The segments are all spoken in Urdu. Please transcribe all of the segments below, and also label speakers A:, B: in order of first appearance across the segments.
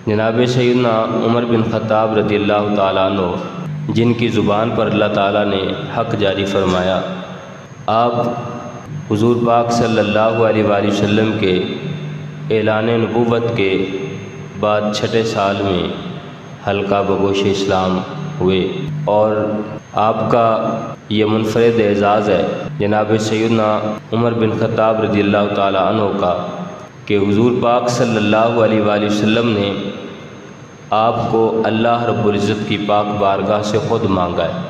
A: جناب سیدنا عمر بن خطاب رضی اللہ تعالیٰ عنہ، جن کی زبان پر اللہ تعالیٰ نے حق جاری فرمایا، آپ حضور پاک صلی اللہ علیہ وآلہ وسلم کے اعلان نبوت کے بعد 6 سال میں حلقہ بگوش اسلام ہوئے، اور آپ کا یہ منفرد اعزاز ہے جناب سیدنا عمر بن خطاب رضی اللہ تعالیٰ عنہ کا کہ حضور پاک صلی اللہ علیہ وآلہ وسلم نے آپ کو اللہ رب العزت کی پاک بارگاہ سے خود مانگا ہے۔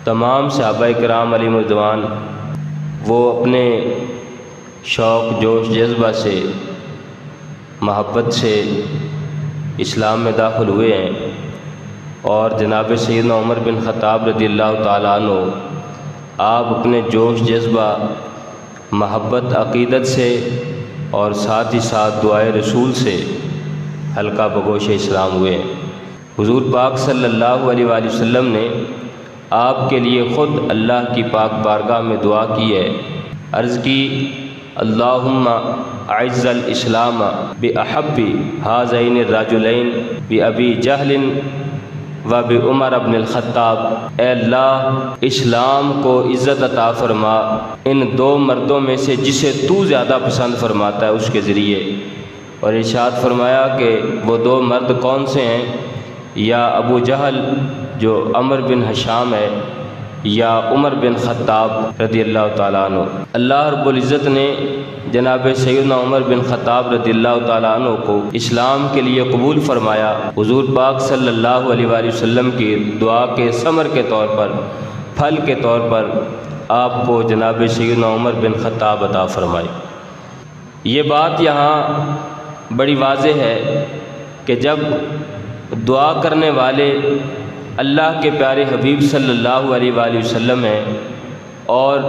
A: تمام صحابہ کرام علیہم رضوان وہ اپنے شوق، جوش، جذبہ سے، محبت سے اسلام میں داخل ہوئے ہیں، اور جناب سیدنا عمر بن خطاب رضی اللہ تعالیٰ عنہ آپ اپنے جوش، جذبہ، محبت، عقیدت سے اور ساتھ ہی ساتھ دعائے رسول سے حلقہ بگوش اسلام ہوئے ہیں۔ حضور پاک صلی اللہ علیہ وآلہ وسلم نے آپ کے لیے خود اللہ کی پاک بارگاہ میں دعا کی ہے، عرض کی اللہم اعز الاسلام باحب ہذین الرجلین بابی جہل و بعمر بن الخطاب، اے اللہ اسلام کو عزت عطا فرما ان 2 مردوں میں سے جسے تو زیادہ پسند فرماتا ہے اس کے ذریعے۔ اور ارشاد فرمایا کہ وہ 2 مرد کون سے ہیں؟ یا ابو جہل جو عمر بن ہشام ہے، یا عمر بن خطاب رضی اللہ تعالیٰ عنہ۔ اللہ رب العزت نے جناب سیدنا عمر بن خطاب رضی اللہ تعالیٰ عنہ کو اسلام کے لیے قبول فرمایا، حضور پاک صلی اللہ علیہ وآلہ وسلم کی دعا کے ثمر کے طور پر، پھل کے طور پر آپ کو جناب سیدنا عمر بن خطاب عطا فرمائی۔ یہ بات یہاں بڑی واضح ہے کہ جب دعا کرنے والے اللہ کے پیارے حبیب صلی اللہ علیہ وآلہ وسلم ہیں، اور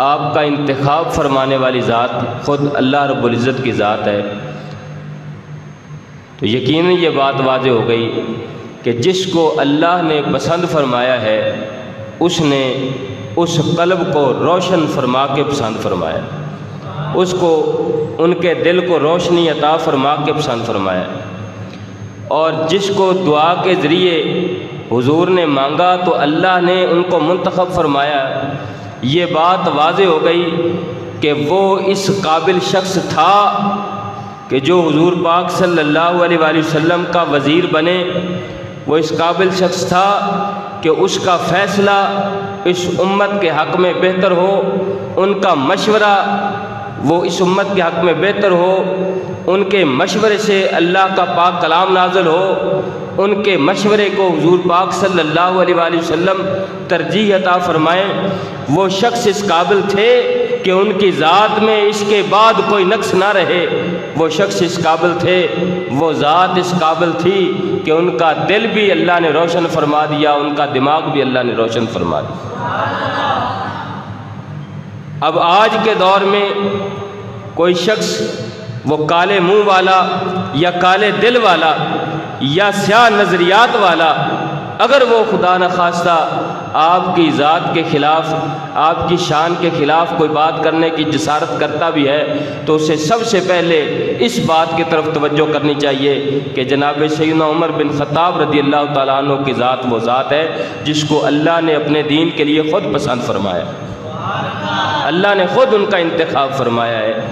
A: آپ کا انتخاب فرمانے والی ذات خود اللہ رب العزت کی ذات ہے، تو یقیناً یہ بات واضح ہو گئی کہ جس کو اللہ نے پسند فرمایا ہے اس نے اس قلب کو روشن فرما کے پسند فرمایا، اس کو ان کے دل کو روشنی عطا فرما کے پسند فرمایا، اور جس کو دعا کے ذریعے حضور نے مانگا تو اللہ نے ان کو منتخب فرمایا۔ یہ بات واضح ہو گئی کہ وہ اس قابل شخص تھا کہ جو حضور پاک صلی اللہ علیہ وآلہ وسلم کا وزیر بنے، وہ اس قابل شخص تھا کہ اس کا فیصلہ اس امت کے حق میں بہتر ہو، ان کا مشورہ وہ اس امت کے حق میں بہتر ہو، ان کے مشورے سے اللہ کا پاک کلام نازل ہو، ان کے مشورے کو حضور پاک صلی اللہ علیہ وآلہ وسلم ترجیح عطا فرمائیں۔ وہ شخص اس قابل تھے کہ ان کی ذات میں اس کے بعد کوئی نقص نہ رہے، وہ شخص اس قابل تھے، وہ ذات اس قابل تھی کہ ان کا دل بھی اللہ نے روشن فرما دیا، ان کا دماغ بھی اللہ نے روشن فرما دیا۔ اب آج کے دور میں کوئی شخص وہ کالے منہ والا یا کالے دل والا یا سیاہ نظریات والا، اگر وہ خدا نخواستہ آپ کی ذات کے خلاف، آپ کی شان کے خلاف کوئی بات کرنے کی جسارت کرتا بھی ہے تو اسے سب سے پہلے اس بات کی طرف توجہ کرنی چاہیے کہ جناب سیدنا عمر بن خطاب رضی اللہ تعالیٰ عنہ کی ذات وہ ذات ہے جس کو اللہ نے اپنے دین کے لیے خود پسند فرمایا، اللہ نے خود ان کا انتخاب فرمایا ہے۔